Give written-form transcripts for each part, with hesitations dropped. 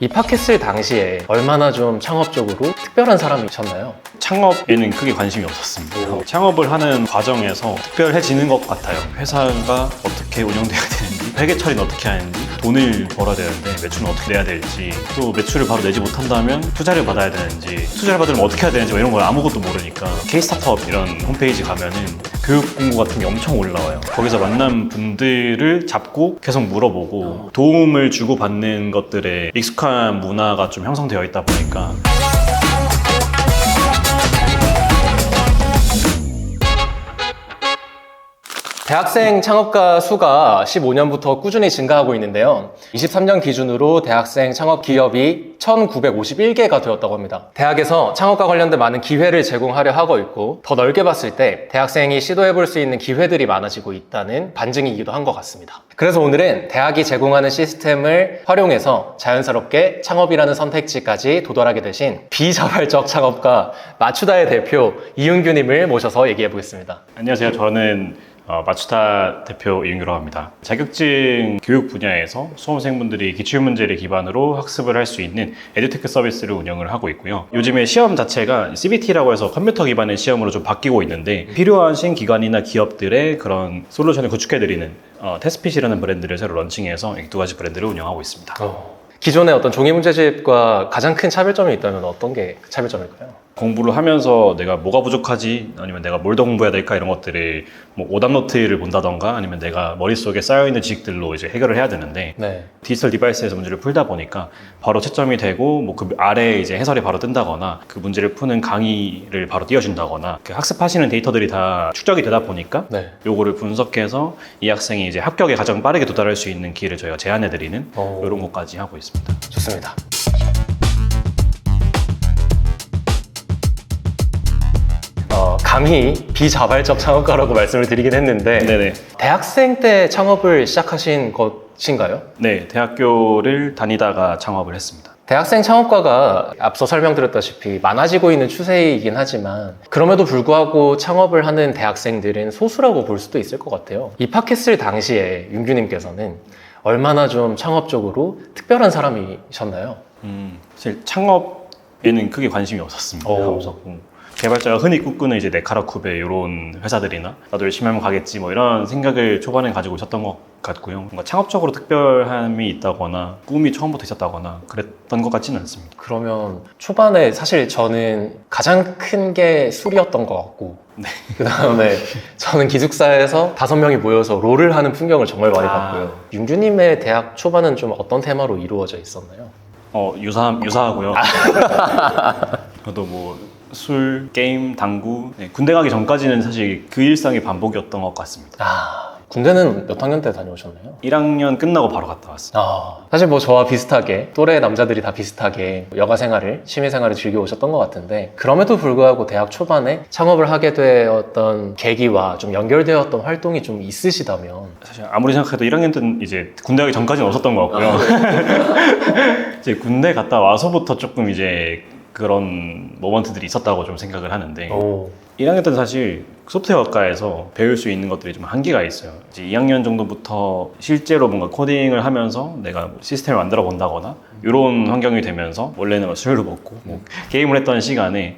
입학했을 당시에 얼마나 좀 창업적으로 특별한 사람이셨나요? 창업에는 크게 관심이 없었습니다. 창업을 하는 과정에서 특별해지는 것 같아요. 회사가 어떻게 운영돼야 되는지, 회계 처리는 어떻게 하는지, 돈을 벌어야 되는데 매출은 어떻게 내야 될지, 또 매출을 바로 내지 못한다면 투자를 받아야 되는지, 투자를 받으면 어떻게 해야 되는지 뭐 이런 걸 아무것도 모르니까 K-스타트업 이런 홈페이지 가면은 교육 공고 같은 게 엄청 올라와요. 거기서 만난 분들을 잡고 계속 물어보고 도움을 주고받는 것들에 익숙한 문화가 좀 형성되어 있다 보니까 대학생 창업가 수가 15년부터 꾸준히 증가하고 있는데요. 23년 기준으로 대학생 창업 기업이 1951개가 되었다고 합니다. 대학에서 창업과 관련된 많은 기회를 제공하려 하고 있고, 더 넓게 봤을 때 대학생이 시도해볼 수 있는 기회들이 많아지고 있다는 반증이기도 한 것 같습니다. 그래서 오늘은 대학이 제공하는 시스템을 활용해서 자연스럽게 창업이라는 선택지까지 도달하게 되신 비자발적 창업가 마추다의 대표 이윤규님을 모셔서 얘기해 보겠습니다. 안녕하세요. 저는 마추다 대표 이윤규라고 합니다. 자격증 교육 분야에서 수험생분들이 기출문제를 기반으로 학습을 할 수 있는 에듀테크 서비스를 운영을 하고 있고요. 요즘에 시험 자체가 CBT라고 해서 컴퓨터 기반의 시험으로 좀 바뀌고 있는데, 필요하신 기관이나 기업들의 그런 솔루션을 구축해드리는 테스핏이라는 브랜드를 새로 런칭해서 이 두 가지 브랜드를 운영하고 있습니다. 기존의 어떤 종이 문제집과 가장 큰 차별점이 있다면 어떤 게 차별점일까요? 공부를 하면서 내가 뭐가 부족하지, 아니면 내가 뭘 더 공부해야 될까, 이런 것들을 뭐 오답노트를 본다던가 아니면 내가 머릿속에 쌓여있는 지식들로 이제 해결을 해야 되는데, 네. 디지털 디바이스에서 문제를 풀다 보니까 바로 채점이 되고 뭐 그 아래에 이제 해설이 바로 뜬다거나 그 문제를 푸는 강의를 바로 띄워준다거나 그 학습하시는 데이터들이 다 축적이 되다 보니까 네. 요거를 분석해서 이 학생이 이제 합격에 가장 빠르게 도달할 수 있는 기회를 저희가 제안해드리는 이런 것까지 하고 있습니다. 좋습니다. 감히 비자발적 창업가라고 말씀을 드리긴 했는데, 네네. 대학생 때 창업을 시작하신 것인가요? 네, 대학교를 다니다가 창업을 했습니다. 대학생 창업가가 앞서 설명드렸다시피 많아지고 있는 추세이긴 하지만, 그럼에도 불구하고 창업을 하는 대학생들은 소수라고 볼 수도 있을 것 같아요. 입학했을 당시에 윤규님께서는 얼마나 좀 창업적으로 특별한 사람이셨나요? 사실 창업에는 크게 관심이 없었습니다. 개발자가 흔히 꿈꾸는 이제 네카라쿠베 이런 회사들이나 나도 열심히 하면 가겠지 뭐 이런 생각을 초반에 가지고 있었던 것 같고요. 뭔가 창업적으로 특별함이 있다거나 꿈이 처음부터 있었다거나 그랬던 것 같지는 않습니다. 그러면 초반에 사실 저는 가장 큰 게 술이었던 것 같고, 네. 그 다음에 저는 기숙사에서 5명이 모여서 롤을 하는 풍경을 정말 많이 봤고요. 윤규님의 대학 초반은 좀 어떤 테마로 이루어져 있었나요? 유사하고요. 저도 뭐 술, 게임, 당구, 군대 가기 전까지는 사실 그 일상의 반복이었던 것 같습니다. 군대는 몇 학년 때 다녀오셨나요? 1학년 끝나고 바로 갔다 왔어요. 사실 뭐 저와 비슷하게 또래 남자들이 다 비슷하게 여가 생활을, 취미 생활을 즐겨 오셨던 것 같은데, 그럼에도 불구하고 대학 초반에 창업을 하게 되었던 계기와 좀 연결되었던 활동이 좀 있으시다면. 사실 아무리 생각해도 1학년 때는 이제 군대 가기 전까지는 없었던 것 같고요. 이제 군대 갔다 와서부터 조금 이제 그런 모먼트들이 있었다고 좀 생각을 하는데, 1학년 때는 사실 소프트웨어학과에서 배울 수 있는 것들이 좀 한계가 있어요. 이제 2학년 정도부터 실제로 뭔가 코딩을 하면서 내가 시스템을 만들어 본다거나 이런 환경이 되면서, 원래는 뭐 술을 먹고 뭐 게임을 했던 시간에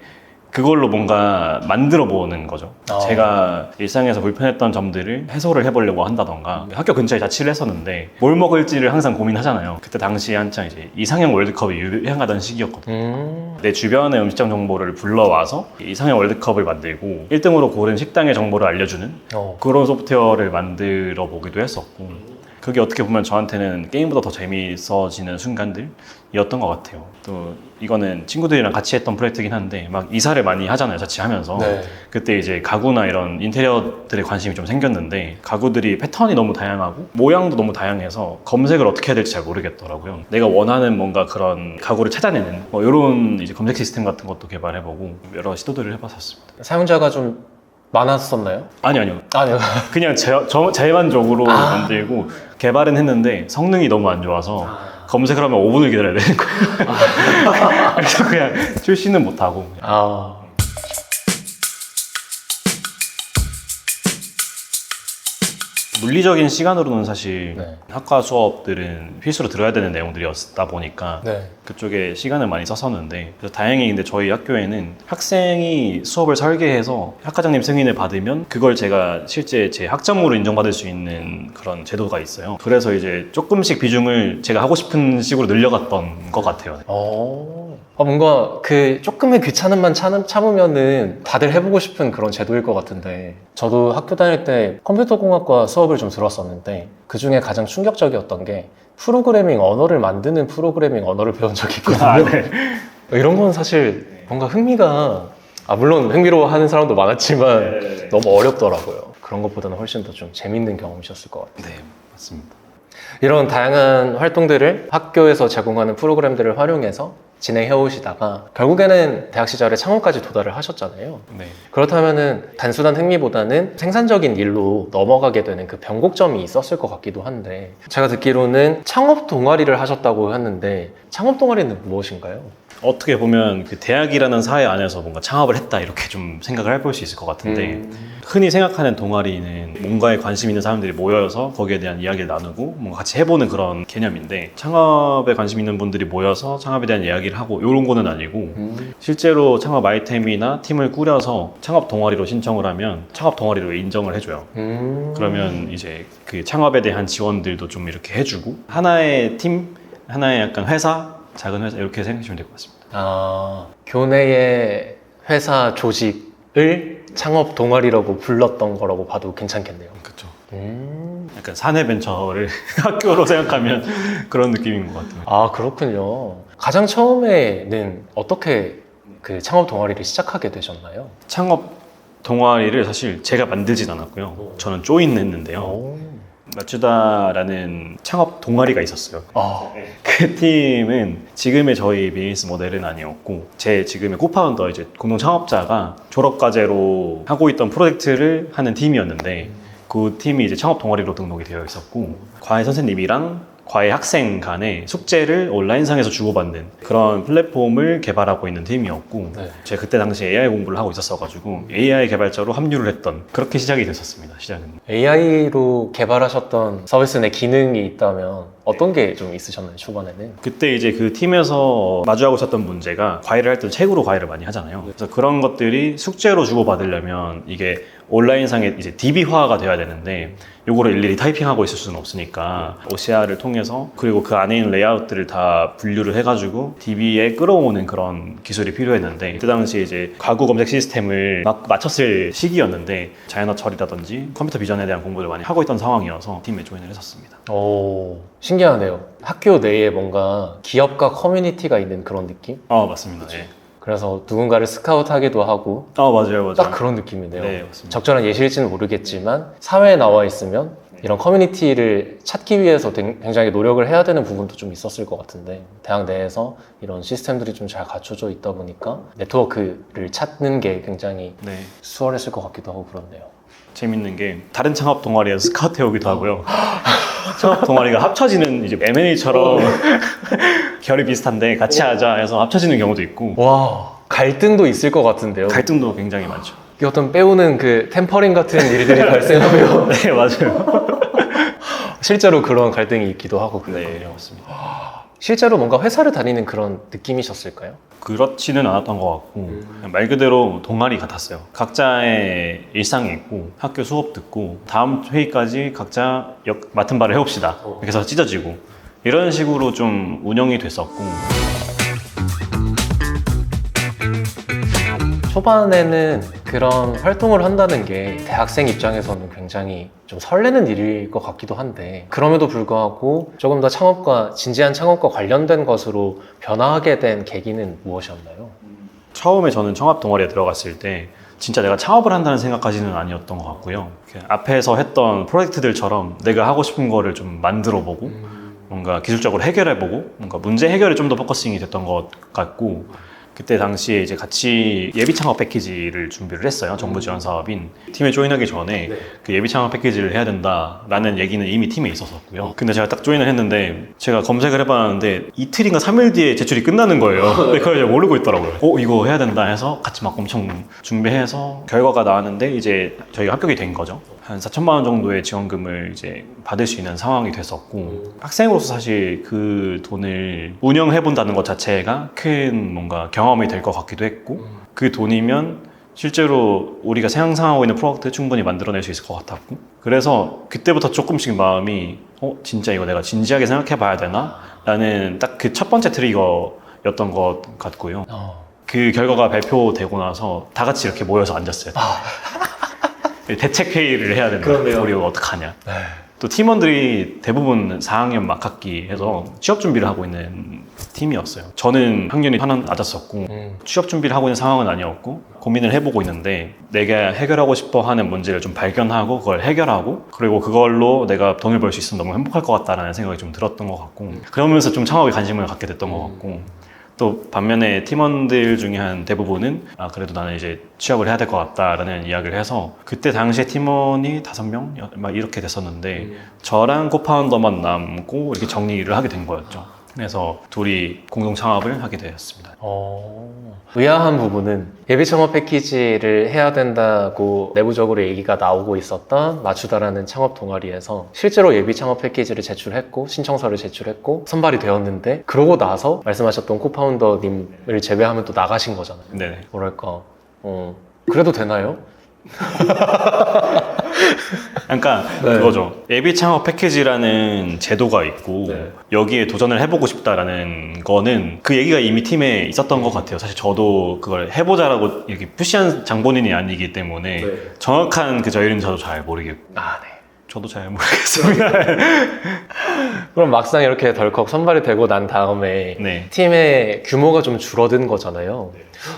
그걸로 뭔가 만들어 보는 거죠. 제가 일상에서 불편했던 점들을 해소를 해보려고 한다던가, 학교 근처에 자취를 했었는데 뭘 먹을지를 항상 고민하잖아요. 그때 당시에 한창 이제 이상형 월드컵이 유행하던 시기였거든요. 내 주변의 음식점 정보를 불러와서 이상형 월드컵을 만들고 1등으로 고른 식당의 정보를 알려주는 그런 소프트웨어를 만들어 보기도 했었고, 그게 어떻게 보면 저한테는 게임보다 더 재미있어지는 순간들이었던 것 같아요. 또 이거는 친구들이랑 같이 했던 프로젝트긴 한데, 막 이사를 많이 하잖아요, 자취하면서. 네. 그때 이제 가구나 이런 인테리어들에 관심이 좀 생겼는데, 가구들이 패턴이 너무 다양하고 모양도 너무 다양해서 검색을 어떻게 해야 될지 잘 모르겠더라고요. 내가 원하는 뭔가 그런 가구를 찾아내는 뭐 이런 이제 검색 시스템 같은 것도 개발해보고 여러 시도들을 해봤었습니다. 사용자가 좀 많았었나요? 아니요. 그냥 제만족으로 만들고 개발은 했는데 성능이 너무 안 좋아서 검색을 하면 5분을 기다려야 되는 거예요. 그래서 그냥 출시는 못하고. 물리적인 시간으로는 사실 네. 학과 수업들은 필수로 들어야 되는 내용들이었다 보니까 네. 그쪽에 시간을 많이 썼었는데, 그래서 다행히 근데 저희 학교에는 학생이 수업을 설계해서 학과장님 승인을 받으면 그걸 제가 실제 제 학점으로 인정받을 수 있는 그런 제도가 있어요. 그래서 이제 조금씩 비중을 제가 하고 싶은 식으로 늘려갔던 것 같아요. 뭔가 그 조금의 귀찮음만 참으면은 다들 해보고 싶은 그런 제도일 것 같은데, 저도 학교 다닐 때 컴퓨터공학과 수업을 좀 들었었는데 그 중에 가장 충격적이었던 게 프로그래밍 언어를 만드는 프로그래밍 언어를 배운 적이 있거든요. 네. 이런 건 사실 뭔가 흥미가, 물론 흥미로워하는 사람도 많았지만 너무 어렵더라고요. 그런 것보다는 훨씬 더 좀 재밌는 경험이셨을 것 같아요. 네, 맞습니다. 이런 다양한 활동들을 학교에서 제공하는 프로그램들을 활용해서 진행해 오시다가 결국에는 대학 시절에 창업까지 도달을 하셨잖아요. 네. 그렇다면은 단순한 흥미보다는 생산적인 일로 넘어가게 되는 그 변곡점이 있었을 것 같기도 한데, 제가 듣기로는 창업 동아리를 하셨다고 했는데 창업 동아리는 무엇인가요? 어떻게 보면 그 대학이라는 사회 안에서 뭔가 창업을 했다 이렇게 좀 생각을 해볼 수 있을 것 같은데, 흔히 생각하는 동아리는 뭔가에 관심 있는 사람들이 모여서 거기에 대한 이야기를 나누고 뭔가 같이 해보는 그런 개념인데, 창업에 관심 있는 분들이 모여서 창업에 대한 이야기를 하고 이런 거는 아니고, 실제로 창업 아이템이나 팀을 꾸려서 창업 동아리로 신청을 하면 창업 동아리로 인정을 해줘요. 그러면 이제 그 창업에 대한 지원들도 좀 이렇게 해주고, 하나의 팀, 하나의 약간 회사, 작은 회사 이렇게 생각하시면 될 것 같습니다. 교내의 회사 조직을 창업 동아리라고 불렀던 거라고 봐도 괜찮겠네요. 그렇죠. 음. 약간 사내 벤처를 학교로 생각하면 그런 느낌인 것 같아요. 그렇군요. 가장 처음에는 어떻게 그 창업 동아리를 시작하게 되셨나요? 창업 동아리를 사실 제가 만들진 않았고요. 저는 조인했는데요. 맞추다라는 창업 동아리가 있었어요. 그 팀은 지금의 저희 비즈니스 모델은 아니었고, 제 지금의 코파운더, 이제 공동 창업자가 졸업과제로 하고 있던 프로젝트를 하는 팀이었는데, 그 팀이 이제 창업 동아리로 등록이 되어 있었고, 과외 선생님이랑 과외 학생 간의 숙제를 온라인상에서 주고받는 그런 플랫폼을 개발하고 있는 팀이었고, 네. 제가 그때 당시에 AI 공부를 하고 있었어가지고 AI 개발자로 합류를 했던, 그렇게 시작이 됐었습니다. 시작은. AI로 개발하셨던 서비스 내 기능이 있다면 어떤 게 좀 있으셨나요, 초반에는? 그때 이제 그 팀에서 마주하고 있었던 문제가, 과외를 할 때 책으로 과외를 많이 하잖아요. 그래서 그런 것들이 숙제로 주고받으려면 이게 온라인상에 이제 DB화가 돼야 되는데, 요거를 일일이 타이핑하고 있을 수는 없으니까 OCR을 통해서, 그리고 그 안에 있는 레이아웃들을 다 분류를 해가지고 DB에 끌어오는 그런 기술이 필요했는데, 그 당시에 이제 가구 검색 시스템을 막 마쳤을 시기였는데 자연어 처리라든지 컴퓨터 비전에 대한 공부를 많이 하고 있던 상황이어서 팀에 조인을 했었습니다. 신기하네요. 학교 내에 뭔가 기업과 커뮤니티가 있는 그런 느낌? 맞습니다. 네. 그래서 누군가를 스카우트하기도 하고 맞아요. 딱 그런 느낌이네요. 네, 맞습니다. 적절한 예시일지는 모르겠지만 사회에 나와 있으면 이런 커뮤니티를 찾기 위해서 굉장히 노력을 해야 되는 부분도 좀 있었을 것 같은데, 대학 내에서 이런 시스템들이 좀 잘 갖춰져 있다 보니까 네트워크를 찾는 게 굉장히 네. 수월했을 것 같기도 하고 그렇네요. 재밌는 게, 다른 창업 동아리에서 스카우트 해오기도 하고요. 창업 동아리가 합쳐지는, 이제 M&A처럼 결이 비슷한데 같이 하자 해서 합쳐지는 경우도 있고, 와, 갈등도 있을 것 같은데요. 갈등도 굉장히 많죠. 이게 어떤 빼오는 그 템퍼링 같은 일들이 발생하며 네, 맞아요. 실제로 그런 갈등이 있기도 하고 그래요. 네, 맞습니다. 실제로 뭔가 회사를 다니는 그런 느낌이셨을까요? 그렇지는 않았던 것 같고, 그냥 말 그대로 동아리 같았어요. 각자의 일상이 있고, 학교 수업 듣고, 다음 회의까지 각자 맡은 바를 해봅시다. 이렇게 해서 찢어지고, 이런 식으로 좀 운영이 됐었고. 초반에는 그런 활동을 한다는 게 대학생 입장에서는 굉장히 좀 설레는 일일 것 같기도 한데, 그럼에도 불구하고 조금 더 진지한 창업과 관련된 것으로 변화하게 된 계기는 무엇이었나요? 처음에 저는 창업 동아리에 들어갔을 때 진짜 내가 창업을 한다는 생각까지는 아니었던 것 같고요. 앞에서 했던 프로젝트들처럼 내가 하고 싶은 거를 좀 만들어보고, 뭔가 기술적으로 해결해보고, 뭔가 문제 해결에 좀 더 포커싱이 됐던 것 같고, 그때 당시에 이제 같이 예비 창업 패키지를 준비를 했어요. 정부 지원 사업인. 팀에 조인하기 전에 그 예비 창업 패키지를 해야 된다라는 얘기는 이미 팀에 있었었고요. 근데 제가 딱 조인을 했는데, 제가 검색을 해봤는데 이틀인가 3일 뒤에 제출이 끝나는 거예요. 근데 그걸 이제 모르고 있더라고요. 이거 해야 된다 해서 같이 막 엄청 준비해서 결과가 나왔는데, 이제 저희가 합격이 된 거죠. 한 4천만 원 정도의 지원금을 이제 받을 수 있는 상황이 됐었고 학생으로서 사실 그 돈을 운영해 본다는 것 자체가 큰 뭔가 경험이 될 것 같기도 했고 그 돈이면 실제로 우리가 상상하고 있는 프로덕트 충분히 만들어낼 수 있을 것 같았고 그래서 그때부터 조금씩 마음이 진짜 이거 내가 진지하게 생각해 봐야 되나? 라는 딱 그 첫 번째 트리거였던 것 같고요. 그 결과가 발표되고 나서 다 같이 이렇게 모여서 앉았어요. 대책 회의를 해야 된다. 그러네요. 우리 이거 어떡하냐. 또 팀원들이 대부분 4학년 막학기 해서 취업 준비를 하고 있는 팀이었어요. 저는 학년이 하나 낮았었고 취업 준비를 하고 있는 상황은 아니었고 고민을 해보고 있는데 내가 해결하고 싶어 하는 문제를 좀 발견하고 그걸 해결하고 그리고 그걸로 내가 돈을 벌 수 있으면 너무 행복할 것 같다라는 생각이 좀 들었던 것 같고 그러면서 좀 창업에 관심을 갖게 됐던 것 같고 또 반면에 팀원들 중에 한 대부분은 그래도 나는 이제 취업을 해야 될 것 같다라는 이야기를 해서 그때 당시에 팀원이 5명 막 이렇게 됐었는데 저랑 코파운더만 남고 이렇게 정리를 하게 된 거였죠. 그래서 둘이 공동 창업을 하게 되었습니다. 의아한 부분은 예비 창업 패키지를 해야 된다고 내부적으로 얘기가 나오고 있었던 맞추다라는 창업 동아리에서 실제로 예비 창업 패키지를 제출했고 신청서를 제출했고 선발이 되었는데 그러고 나서 말씀하셨던 코파운더님을 제외하면 또 나가신 거잖아요. 네네. 뭐랄까 그래도 되나요? 그러니까 그거죠. 예비 창업 패키지라는 제도가 있고 여기에 도전을 해보고 싶다라는 거는 그 얘기가 이미 팀에 있었던 것 같아요. 사실 저도 그걸 해보자라고 이렇게 푸시한 장본인이 아니기 때문에 정확한 그 저희는 저도 잘 모르겠고 네. 저도 잘 모르겠습니다. 그럼 막상 이렇게 덜컥 선발이 되고 난 다음에 네. 팀의 규모가 좀 줄어든 거잖아요.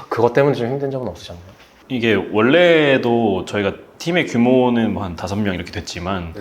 그것 때문에 좀 힘든 적은 없으셨나요? 이게 원래도 저희가 팀의 규모는 뭐 한 5명 이렇게 됐지만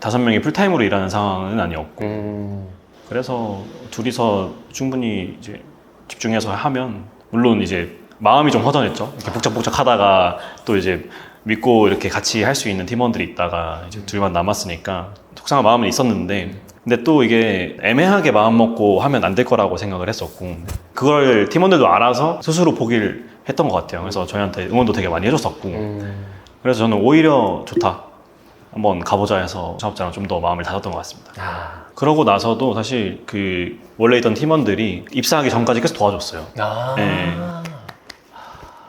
5명이 풀타임으로 일하는 상황은 아니었고 그래서 둘이서 충분히 이제 집중해서 하면 물론 이제 마음이 좀 허전했죠. 이렇게 복작복작 하다가 또 이제 믿고 이렇게 같이 할 수 있는 팀원들이 있다가 이제 둘만 남았으니까 속상한 마음은 있었는데 근데 또 이게 애매하게 마음 먹고 하면 안 될 거라고 생각을 했었고 그걸 팀원들도 알아서 스스로 포기를 했던 것 같아요. 그래서 저희한테 응원도 되게 많이 해줬었고 그래서 저는 오히려 좋다 한번 가보자 해서 창업자랑 좀 더 마음을 닫았던 것 같습니다. 그러고 나서도 사실 그 원래 있던 팀원들이 입사하기 전까지 계속 도와줬어요. 네.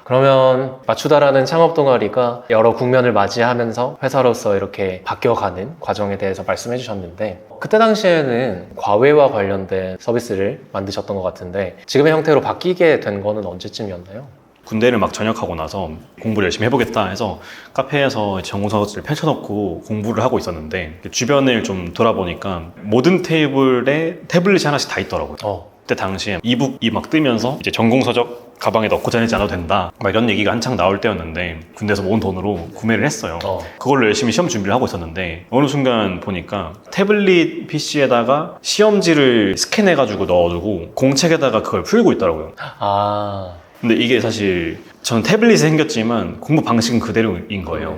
그러면 맞추다라는 창업 동아리가 여러 국면을 맞이하면서 회사로서 이렇게 바뀌어가는 과정에 대해서 말씀해 주셨는데 그때 당시에는 과외와 관련된 서비스를 만드셨던 것 같은데 지금의 형태로 바뀌게 된 거는 언제쯤이었나요? 군대를 막 전역하고 나서 공부를 열심히 해보겠다 해서 카페에서 전공서적지를 펼쳐놓고 공부를 하고 있었는데 주변을 좀 돌아보니까 모든 테이블에 태블릿이 하나씩 다 있더라고요. 그때 당시에 이북이 막 뜨면서 이제 전공서적 가방에 넣고 다니지 않아도 된다 막 이런 얘기가 한창 나올 때였는데 군대에서 모은 돈으로 구매를 했어요. 그걸로 열심히 시험 준비를 하고 있었는데 어느 순간 보니까 태블릿 PC에다가 시험지를 스캔해가지고 넣어두고 공책에다가 그걸 풀고 있더라고요. 근데 이게 사실 저는 태블릿이 생겼지만 공부 방식은 그대로인 거예요.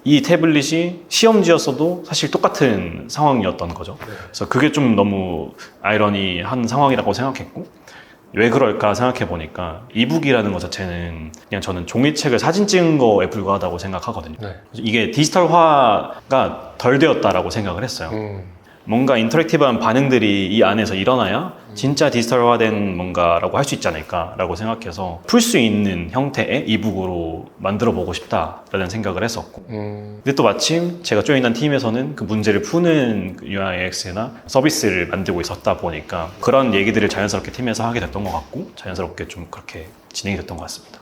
이 태블릿이 시험지였어도 사실 똑같은 상황이었던 거죠. 그래서 그게 좀 너무 아이러니한 상황이라고 생각했고 왜 그럴까 생각해 보니까 이북이라는 것 자체는 그냥 저는 종이책을 사진 찍은 거에 불과하다고 생각하거든요. 이게 디지털화가 덜 되었다라고 생각을 했어요. 뭔가 인터랙티브한 반응들이 이 안에서 일어나야 진짜 디지털화된 뭔가라고 할 수 있지 않을까라고 생각해서 풀 수 있는 형태의 이북으로 만들어 보고 싶다라는 생각을 했었고 근데 또 마침 제가 조인한 팀에서는 그 문제를 푸는 UIX나 서비스를 만들고 있었다 보니까 그런 얘기들을 자연스럽게 팀에서 하게 됐던 것 같고 자연스럽게 좀 그렇게 진행이 됐던 것 같습니다.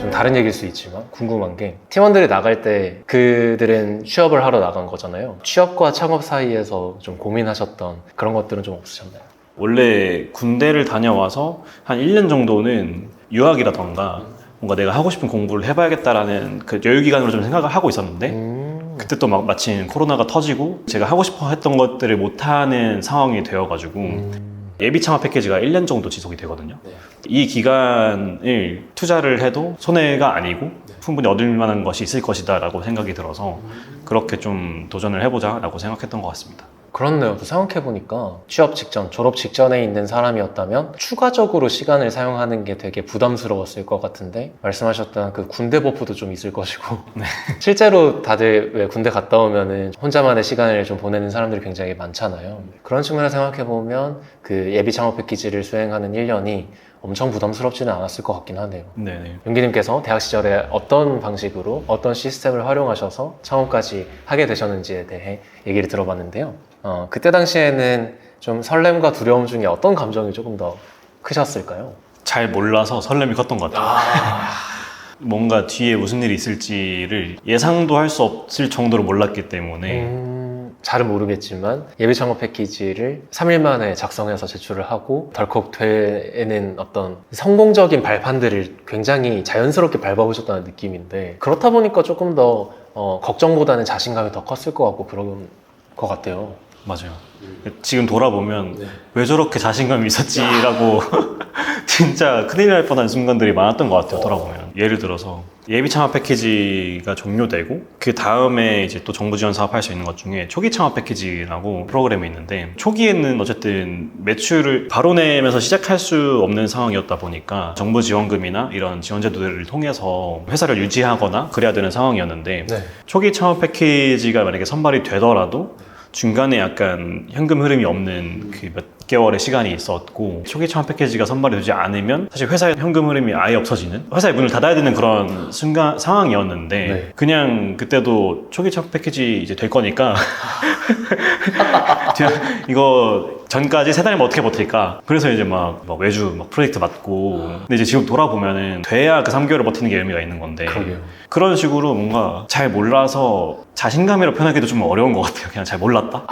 좀 다른 얘기일 수 있지만 궁금한 게 팀원들이 나갈 때 그들은 취업을 하러 나간 거잖아요. 취업과 창업 사이에서 좀 고민하셨던 그런 것들은 좀 없으셨나요? 원래 군대를 다녀와서 한 1년 정도는 유학이라던가 뭔가 내가 하고 싶은 공부를 해봐야겠다라는 그 여유기간으로 좀 생각을 하고 있었는데 그때 또 막 마침 코로나가 터지고 제가 하고 싶어 했던 것들을 못하는 상황이 되어가지고 예비 창업 패키지가 1년 정도 지속이 되거든요. 이 기간을 투자를 해도 손해가 아니고 충분히 얻을 만한 것이 있을 것이다 라고 생각이 들어서 그렇게 좀 도전을 해보자 라고 생각했던 것 같습니다. 그렇네요. 또 생각해보니까 취업 직전, 졸업 직전에 있는 사람이었다면 추가적으로 시간을 사용하는 게 되게 부담스러웠을 것 같은데 말씀하셨던 그 군대 버프도 좀 있을 것이고 실제로 다들 왜 군대 갔다 오면은 혼자만의 시간을 좀 보내는 사람들이 굉장히 많잖아요. 그런 측면을 생각해보면 그 예비 창업 패키지를 수행하는 1년이 엄청 부담스럽지는 않았을 것 같긴 하네요. 네네. 용기님께서 대학 시절에 어떤 방식으로 어떤 시스템을 활용하셔서 창업까지 하게 되셨는지에 대해 얘기를 들어봤는데요. 그때 당시에는 좀 설렘과 두려움 중에 어떤 감정이 조금 더 크셨을까요? 잘 몰라서 설렘이 컸던 것 같아요. 뭔가 뒤에 무슨 일이 있을지를 예상도 할 수 없을 정도로 몰랐기 때문에 잘은 모르겠지만 예비 창업 패키지를 3일 만에 작성해서 제출을 하고 덜컥 되는 어떤 성공적인 발판들을 굉장히 자연스럽게 밟아보셨다는 느낌인데 그렇다 보니까 조금 더 걱정보다는 자신감이 더 컸을 것 같고 그런 것 같아요. 맞아요. 지금 돌아보면 왜 저렇게 자신감이 있었지라고 진짜 큰일 날 뻔한 순간들이 많았던 것 같아요. 돌아보면 예를 들어서 예비 창업 패키지가 종료되고 그 다음에 이제 또 정부 지원 사업 할 수 있는 것 중에 초기 창업 패키지라고 프로그램이 있는데 초기에는 어쨌든 매출을 바로 내면서 시작할 수 없는 상황이었다 보니까 정부 지원금이나 이런 지원 제도들을 통해서 회사를 유지하거나 그래야 되는 상황이었는데 초기 창업 패키지가 만약에 선발이 되더라도 중간에 약간 현금 흐름이 없는 그 몇 개월의 시간이 있었고 초기 창업 패키지가 선발이 되지 않으면 사실 회사의 현금 흐름이 아예 없어지는 회사의 문을 닫아야 되는 그런 순간 상황이었는데 그냥 그때도 초기 창업 패키지 이제 될 거니까 이거 전까지 3달이면 어떻게 버틸까 그래서 이제 막 외주 막 프로젝트 맡고 근데 이제 지금 돌아보면은 돼야 그 3개월을 버티는 게 의미가 있는 건데 그런 식으로 뭔가 잘 몰라서 자신감이라 표현하기도 좀 어려운 것 같아요. 그냥 잘 몰랐다.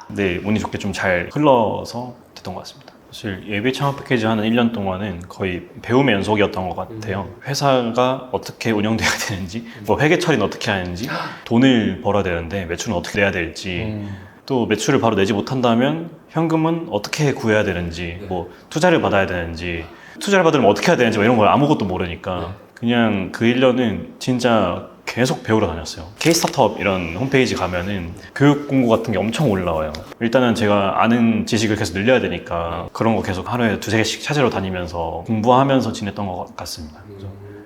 근데 운이 좋게 좀 잘 흘러서 됐던 것 같습니다. 사실 예비 창업 패키지 하는 1년 동안은 거의 배움의 연속이었던 것 같아요. 회사가 어떻게 운영돼야 되는지, 뭐 회계 처리는 어떻게 하는지, 돈을 벌어야 되는데 매출은 어떻게 내야 될지, 또 매출을 바로 내지 못한다면 현금은 어떻게 구해야 되는지, 뭐 투자를 받아야 되는지, 투자를 받으면 어떻게 해야 되는지 뭐 이런 걸 아무것도 모르니까 그냥 그 1년은 진짜 계속 배우러 다녔어요. K-스타트업 이런 홈페이지 가면은 교육 공고 같은 게 엄청 올라와요. 일단은 제가 아는 지식을 계속 늘려야 되니까 그런 거 계속 하루에 2-3개씩 찾으러 다니면서 공부하면서 지냈던 것 같습니다.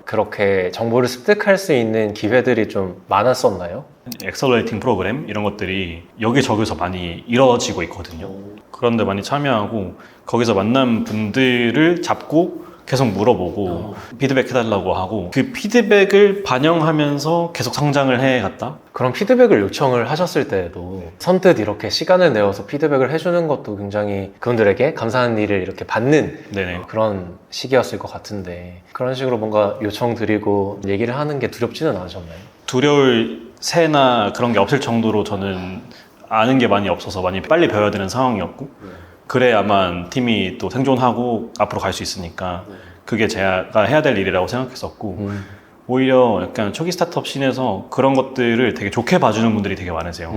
그렇게 정보를 습득할 수 있는 기회들이 좀 많았었나요? 엑셀러레이팅 프로그램 이런 것들이 여기저기서 많이 이루어지고 있거든요. 그런데 많이 참여하고 거기서 만난 분들을 잡고 계속 물어보고 피드백 해달라고 하고 그 피드백을 반영하면서 계속 성장을 해갔다? 그런 피드백을 요청을 하셨을 때에도 선뜻 이렇게 시간을 내어서 피드백을 해주는 것도 굉장히 그분들에게 감사한 일을 이렇게 받는 그런 시기였을 것 같은데 그런 식으로 뭔가 요청 드리고 얘기를 하는 게 두렵지는 않으셨나요? 두려울 새나 그런 게 없을 정도로 저는 아는 게 많이 없어서 많이 빨리 배워야 되는 상황이었고 그래야만 팀이 또 생존하고 앞으로 갈 수 있으니까 그게 제가 해야 될 일이라고 생각했었고 오히려 약간 초기 스타트업 씬에서 그런 것들을 되게 좋게 봐주는 분들이 되게 많으세요.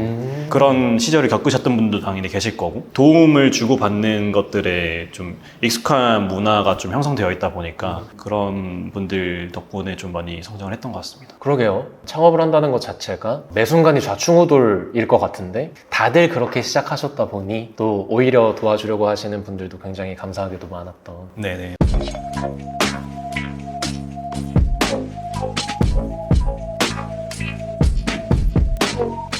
그런 시절을 겪으셨던 분도 당연히 계실 거고 도움을 주고받는 것들에 좀 익숙한 문화가 좀 형성되어 있다 보니까 그런 분들 덕분에 좀 많이 성장을 했던 것 같습니다. 그러게요. 창업을 한다는 것 자체가 매 순간이 좌충우돌일 것 같은데 다들 그렇게 시작하셨다 보니 또 오히려 도와주려고 하시는 분들도 굉장히 감사하게도 많았던 네네.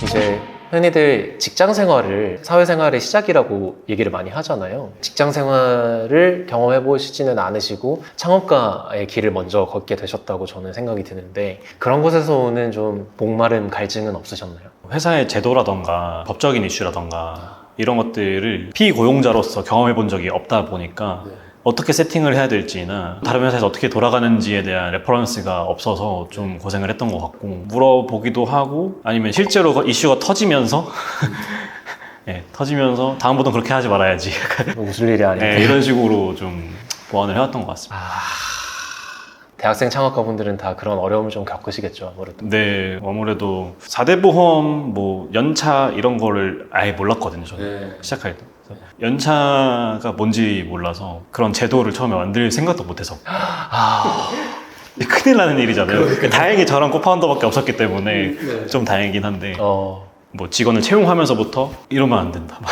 이제 흔히들 직장 생활을 사회생활의 시작이라고 얘기를 많이 하잖아요. 직장 생활을 경험해 보시지는 않으시고 창업가의 길을 먼저 걷게 되셨다고 저는 생각이 드는데 그런 곳에서 오는 좀 목마름, 갈증은 없으셨나요? 회사의 제도라던가 법적인 이슈라던가 이런 것들을 피고용자로서 경험해 본 적이 없다 보니까 어떻게 세팅을 해야 될지나 다른 회사에서 어떻게 돌아가는지에 대한 레퍼런스가 없어서 좀 고생을 했던 것 같고 물어보기도 하고 아니면 실제로 이슈가 터지면서 터지면서 다음부터는 그렇게 하지 말아야지 웃을 일이 아닌데 이런 식으로 좀 보완을 해왔던 것 같습니다. 대학생 창업가분들은 다 그런 어려움을 좀 겪으시겠죠, 아무래도. 네, 아무래도 4대 보험, 뭐 연차 이런 거를 아예 몰랐거든요, 저는 시작할 때. 연차가 뭔지 몰라서 그런 제도를 처음에 만들 생각도 못해서 큰일 나는 일이잖아요. 다행히 저랑 코파운더밖에 없었기 때문에 좀 다행이긴 한데 뭐 직원을 채용하면서부터 이러면 안 된다 막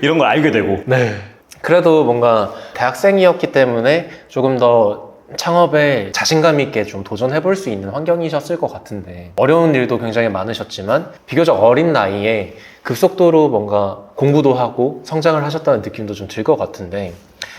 이런 걸 알게 되고. 네. 그래도 뭔가 대학생이었기 때문에 조금 더 창업에 자신감 있게 좀 도전해 볼 수 있는 환경이셨을 것 같은데, 어려운 일도 굉장히 많으셨지만 비교적 어린 나이에 급속도로 뭔가 공부도 하고 성장을 하셨다는 느낌도 좀 들 것 같은데,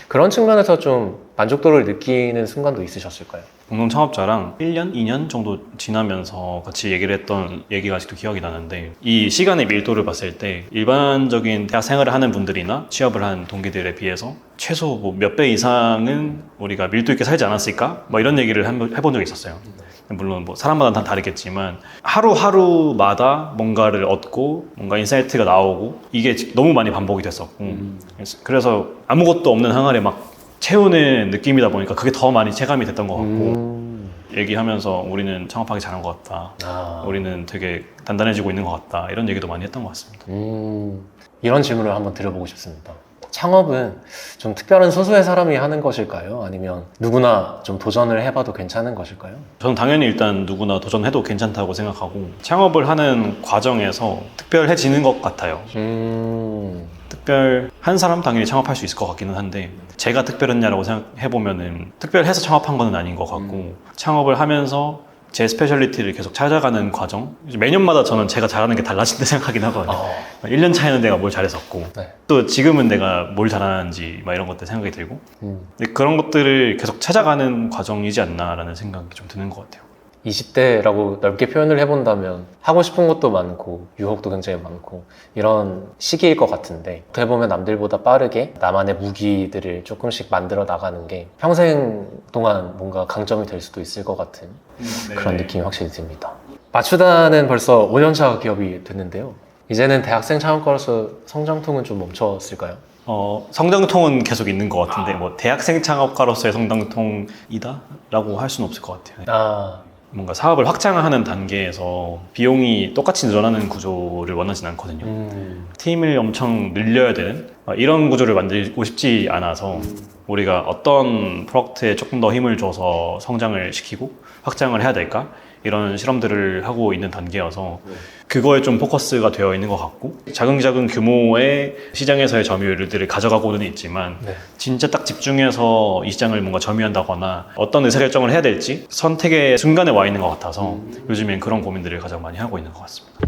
그런 측면에서 좀 만족도를 느끼는 순간도 있으셨을까요? 공동 창업자랑 1년, 2년 정도 지나면서 같이 얘기를 했던 얘기가 아직도 기억이 나는데, 이 시간의 밀도를 봤을 때 일반적인 대학 생활을 하는 분들이나 취업을 한 동기들에 비해서 최소 뭐 몇 배 이상은 우리가 밀도 있게 살지 않았을까? 뭐 이런 얘기를 해본 적이 있었어요. 물론 뭐 사람마다 다 다르겠지만 하루하루마다 뭔가를 얻고 뭔가 인사이트가 나오고 이게 너무 많이 반복이 됐었고, 그래서 아무것도 없는 항아리에 막 채우는 느낌이다 보니까 그게 더 많이 체감이 됐던 것 같고, 얘기하면서 우리는 창업하기 잘한 것 같다, 우리는 되게 단단해지고 있는 것 같다, 이런 얘기도 많이 했던 것 같습니다. 이런 질문을 한번 드려보고 싶습니다. 창업은 좀 특별한 소수의 사람이 하는 것일까요? 아니면 누구나 좀 도전을 해봐도 괜찮은 것일까요? 저는 당연히 일단 누구나 도전해도 괜찮다고 생각하고, 창업을 하는 과정에서 특별해지는 것 같아요. 특별한 사람 당연히 창업할 수 있을 것 같기는 한데, 제가 특별했냐라고 생각해보면은 특별해서 창업한 건 아닌 것 같고, 창업을 하면서 제 스페셜리티를 계속 찾아가는 과정, 매년마다 저는 제가 잘하는 게 달라진다 생각하긴 하거든요. 1년 차에는 내가 뭘 잘했었고, 네. 또 지금은 내가 뭘 잘하는지 막 이런 것들 생각이 들고, 근데 그런 것들을 계속 찾아가는 과정이지 않나라는 생각이 좀 드는 것 같아요. 20대라고 넓게 표현을 해본다면 하고 싶은 것도 많고 유혹도 굉장히 많고 이런 시기일 것 같은데, 어떻게 보면 남들보다 빠르게 나만의 무기들을 조금씩 만들어 나가는 게 평생 동안 뭔가 강점이 될 수도 있을 것 같은 그런 느낌이 확실히 듭니다. 마추다는 벌써 5년차 기업이 됐는데요. 이제는 대학생 창업가로서 성장통은 좀 멈췄을까요? 성장통은 계속 있는 것 같은데, 뭐 대학생 창업가로서의 성장통이다? 라고 할 수는 없을 것 같아요. 뭔가 사업을 확장하는 단계에서 비용이 똑같이 늘어나는 구조를 원하진 않거든요. 팀을 엄청 늘려야 되는 이런 구조를 만들고 싶지 않아서, 우리가 어떤 프로덕트에 조금 더 힘을 줘서 성장을 시키고 확장을 해야 될까? 이런 실험들을 하고 있는 단계여서 그거에 좀 포커스가 되어 있는 것 같고, 작은 규모의 시장에서의 점유율들을 가져가고는 있지만, 진짜 딱 집중해서 이 시장을 뭔가 점유한다거나 어떤 의사결정을 해야 될지 선택의 순간에 와 있는 것 같아서 요즘엔 그런 고민들을 가장 많이 하고 있는 것 같습니다.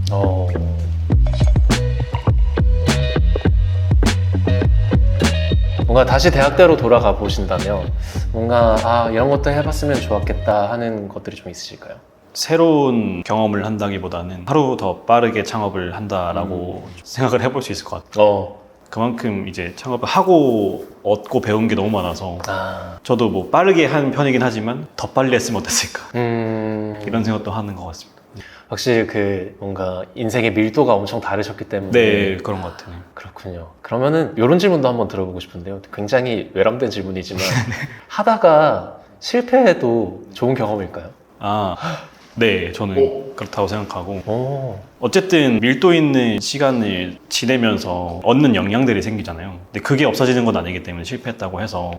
뭔가 다시 대학대로 돌아가 보신다면 뭔가 이런 것도 해봤으면 좋았겠다 하는 것들이 좀 있으실까요? 새로운 경험을 한다기보다는 하루 더 빠르게 창업을 한다라고 생각을 해볼 수 있을 것 같아요. 그만큼 이제 창업을 하고 얻고 배운 게 너무 많아서, 저도 뭐 빠르게 한 편이긴 하지만 더 빨리 했으면 어땠을까, 이런 생각도 하는 것 같습니다. 확실히 그 뭔가 인생의 밀도가 엄청 다르셨기 때문에. 네, 그런 것 같아요. 그렇군요. 그러면은 이런 질문도 한번 들어보고 싶은데요. 굉장히 외람된 질문이지만 하다가 실패해도 좋은 경험일까요? 네, 저는 그렇다고 생각하고, 어쨌든 밀도 있는 시간을 지내면서 얻는 역량들이 생기잖아요. 근데 그게 없어지는 건 아니기 때문에 실패했다고 해서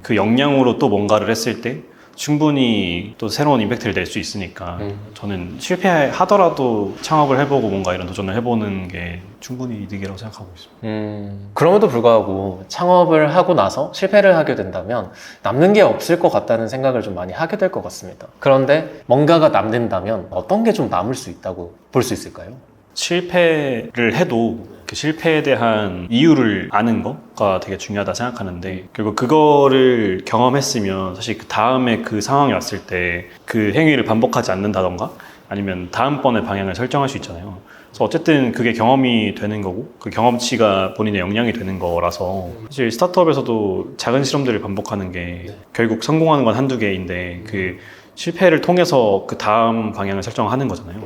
그 역량으로 또 뭔가를 했을 때 충분히 또 새로운 임팩트를 낼 수 있으니까, 저는 실패하더라도 창업을 해보고 뭔가 이런 도전을 해보는 게 충분히 이득이라고 생각하고 있습니다. 그럼에도 불구하고 창업을 하고 나서 실패를 하게 된다면 남는 게 없을 것 같다는 생각을 좀 많이 하게 될 것 같습니다. 그런데 뭔가가 남는다면 어떤 게 좀 남을 수 있다고 볼 수 있을까요? 실패를 해도 그 실패에 대한 이유를 아는 거가 되게 중요하다 생각하는데, 결국 그거를 경험했으면 사실 그 다음에 그 상황이 왔을 때 그 행위를 반복하지 않는다던가 아니면 다음번에 방향을 설정할 수 있잖아요. 그래서 어쨌든 그게 경험이 되는 거고, 그 경험치가 본인의 역량이 되는 거라서, 사실 스타트업에서도 작은 실험들을 반복하는 게 결국 성공하는 건 한두 개인데, 그 실패를 통해서 그 다음 방향을 설정하는 거잖아요.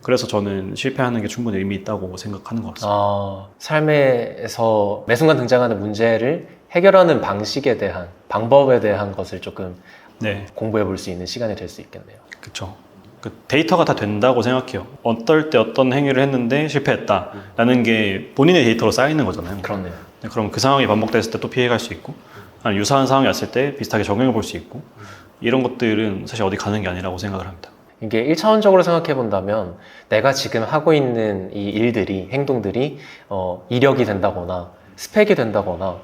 그래서 저는 실패하는 게 충분히 의미 있다고 생각하는 것 같습니다. 삶에서 매 순간 등장하는 문제를 해결하는 방식에 대한, 방법에 대한 것을 조금 공부해 볼 수 있는 시간이 될 수 있겠네요. 그렇죠. 그 데이터가 다 된다고 생각해요. 어떨 때 어떤 행위를 했는데 실패했다라는 게 본인의 데이터로 쌓이는 거잖아요. 그렇네요. 그럼 그 상황이 반복됐을 때 또 피해갈 수 있고, 아니면 유사한 상황이 왔을 때 비슷하게 적용해 볼 수 있고, 이런 것들은 사실 어디 가는 게 아니라고 생각을 합니다. 이게 1차원적으로 생각해 본다면 내가 지금 하고 있는 이 일들이, 행동들이 이력이 된다거나 스펙이 된다거나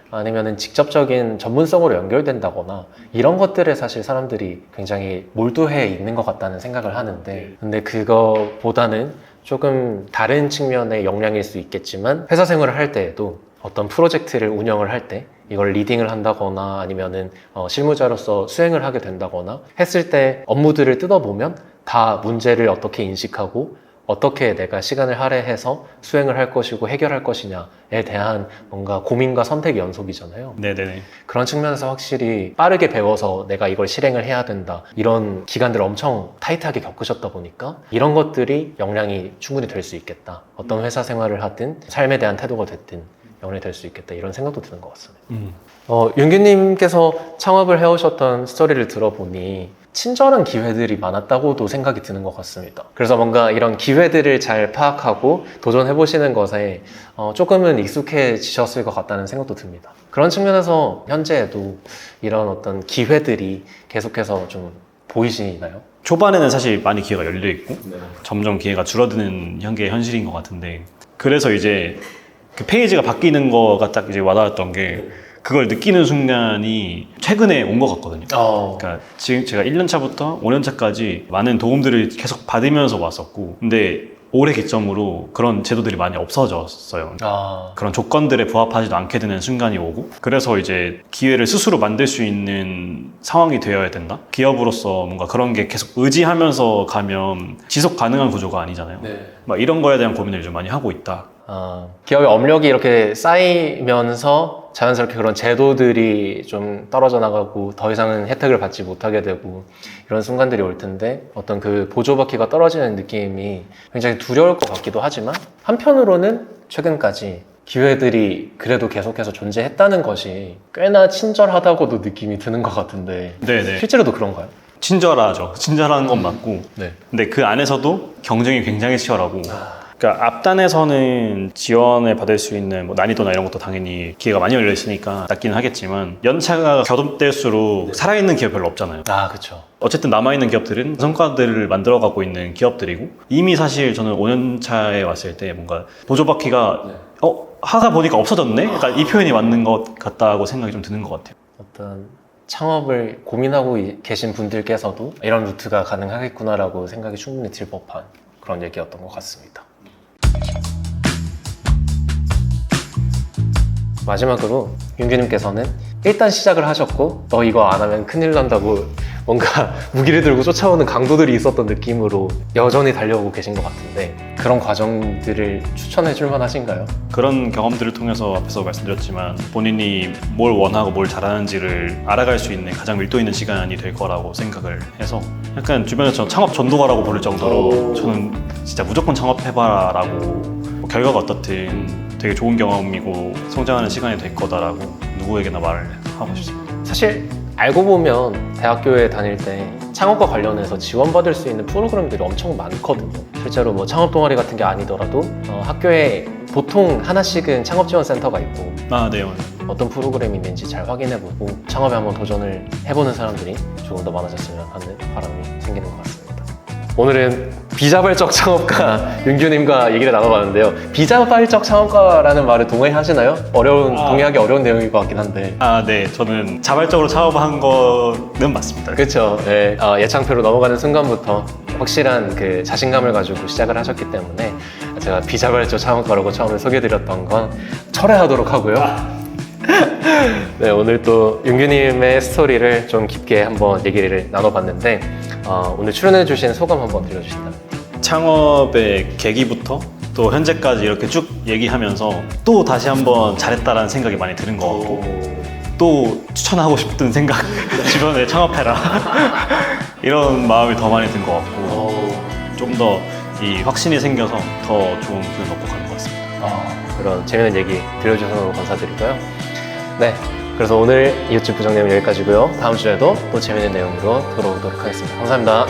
아니면은 직접적인 전문성으로 연결된다거나 이런 것들에 사실 사람들이 굉장히 몰두해 있는 것 같다는 생각을 하는데, 근데 그거보다는 조금 다른 측면의 역량일 수 있겠지만 회사 생활을 할 때에도 어떤 프로젝트를 운영을 할 때 이걸 리딩을 한다거나 아니면은 실무자로서 수행을 하게 된다거나 했을 때 업무들을 뜯어보면 다 문제를 어떻게 인식하고 어떻게 내가 시간을 할애해서 수행을 할 것이고 해결할 것이냐에 대한 뭔가 고민과 선택의 연속이잖아요. 네네네. 그런 측면에서 확실히 빠르게 배워서 내가 이걸 실행을 해야 된다, 이런 기간들을 엄청 타이트하게 겪으셨다 보니까 이런 것들이 역량이 충분히 될 수 있겠다. 어떤 회사 생활을 하든 삶에 대한 태도가 됐든 역량이 될 수 있겠다, 이런 생각도 드는 것 같습니다. 윤규님께서 창업을 해오셨던 스토리를 들어보니 친절한 기회들이 많았다고도 생각이 드는 것 같습니다. 그래서 뭔가 이런 기회들을 잘 파악하고 도전해보시는 것에 조금은 익숙해지셨을 것 같다는 생각도 듭니다. 그런 측면에서 현재에도 이런 어떤 기회들이 계속해서 좀 보이시나요? 초반에는 사실 많이 기회가 열려있고 점점 기회가 줄어드는 게 현실인 것 같은데, 그래서 이제 그 페이지가 바뀌는 거가 딱 이제 와닿았던 게 그걸 느끼는 순간이 최근에 온 것 같거든요. 그러니까 지금 제가 1년 차부터 5년 차까지 많은 도움들을 계속 받으면서 왔었고, 근데 올해 기점으로 그런 제도들이 많이 없어졌어요. 그런 조건들에 부합하지도 않게 되는 순간이 오고, 그래서 이제 기회를 스스로 만들 수 있는 상황이 되어야 된다. 기업으로서 뭔가 그런 게 계속 의지하면서 가면 지속 가능한 구조가 아니잖아요. 막 이런 거에 대한 고민을 좀 많이 하고 있다. 기업의 업력이 이렇게 쌓이면서 자연스럽게 그런 제도들이 좀 떨어져 나가고 더 이상은 혜택을 받지 못하게 되고 이런 순간들이 올 텐데, 어떤 그 보조바퀴가 떨어지는 느낌이 굉장히 두려울 것 같기도 하지만, 한편으로는 최근까지 기회들이 그래도 계속해서 존재했다는 것이 꽤나 친절하다고도 느낌이 드는 것 같은데, 네네. 실제로도 그런가요? 친절하죠. 친절한 건 맞고, 네. 근데 그 안에서도 경쟁이 굉장히 치열하고, 그러니까 앞단에서는 지원을 받을 수 있는 뭐 난이도나 이런 것도 당연히 기회가 많이 열려 있으니까 낮기는 하겠지만, 연차가 거듭될수록 살아있는 기업 별로 없잖아요. 그렇죠. 어쨌든 남아있는 기업들은 성과들을 만들어가고 있는 기업들이고, 이미 사실 저는 5년 차에 왔을 때 뭔가 보조바퀴가 하다 보니까 없어졌네? 약간 이 표현이 맞는 것 같다고 생각이 좀 드는 것 같아요. 어떤 창업을 고민하고 계신 분들께서도 이런 루트가 가능하겠구나라고 생각이 충분히 들 법한 그런 얘기였던 것 같습니다. 마지막으로 윤규님께서는 일단 시작을 하셨고, 너 이거 안 하면 큰일 난다고 뭔가 무기를 들고 쫓아오는 강도들이 있었던 느낌으로 여전히 달려오고 계신 것 같은데, 그런 과정들을 추천해 줄 만하신가요? 그런 경험들을 통해서 앞에서 말씀드렸지만 본인이 뭘 원하고 뭘 잘하는지를 알아갈 수 있는 가장 밀도 있는 시간이 될 거라고 생각을 해서, 약간 주변에서 창업 전도가라고 부를 정도로 저는 진짜 무조건 창업해봐라 라고, 뭐 결과가 어떻든 되게 좋은 경험이고 성장하는 시간이 될 거다라고 누구에게나 말을 하고 싶습니다. 사실 알고 보면 대학교에 다닐 때 창업과 관련해서 지원받을 수 있는 프로그램들이 엄청 많거든요. 실제로 뭐 창업 동아리 같은 게 아니더라도 학교에 보통 하나씩은 창업지원센터가 있고, 네. 어떤 프로그램이 있는지 잘 확인해보고 창업에 한번 도전을 해보는 사람들이 조금 더 많아졌으면 하는 바람이 생기는 것 같습니다. 오늘은 비자발적 창업가 윤규님과 얘기를 나눠봤는데요. 비자발적 창업가라는 말을 동의하시나요? 동의하기 어려운 내용일 것 같긴 한데. 네. 저는 자발적으로 창업한 거는 맞습니다. 그렇죠. 네. 예창표로 넘어가는 순간부터 확실한 그 자신감을 가지고 시작을 하셨기 때문에 제가 비자발적 창업가라고 처음에 소개해드렸던 건 철회하도록 하고요. 네, 오늘 또 윤규님의 스토리를 좀 깊게 한번 얘기를 나눠봤는데, 오늘 출연해주신 소감 한번 들려주신다면? 창업의 계기부터 또 현재까지 이렇게 쭉 얘기하면서 또 다시 한번 잘했다라는 생각이 많이 드는 것 같고, 또 추천하고 싶은 생각, 주변에 창업해라 이런 마음이 더 많이 든 것 같고, 좀 더 이 확신이 생겨서 더 좋은 기운 얻고 가는 것 같습니다. 그런 재밌는 얘기 들려주셔서 감사드리고요. 네, 그래서 오늘 이웃집 부장님은 여기까지고요. 다음 주에도 또 재밌는 내용으로 돌아오도록 하겠습니다. 감사합니다.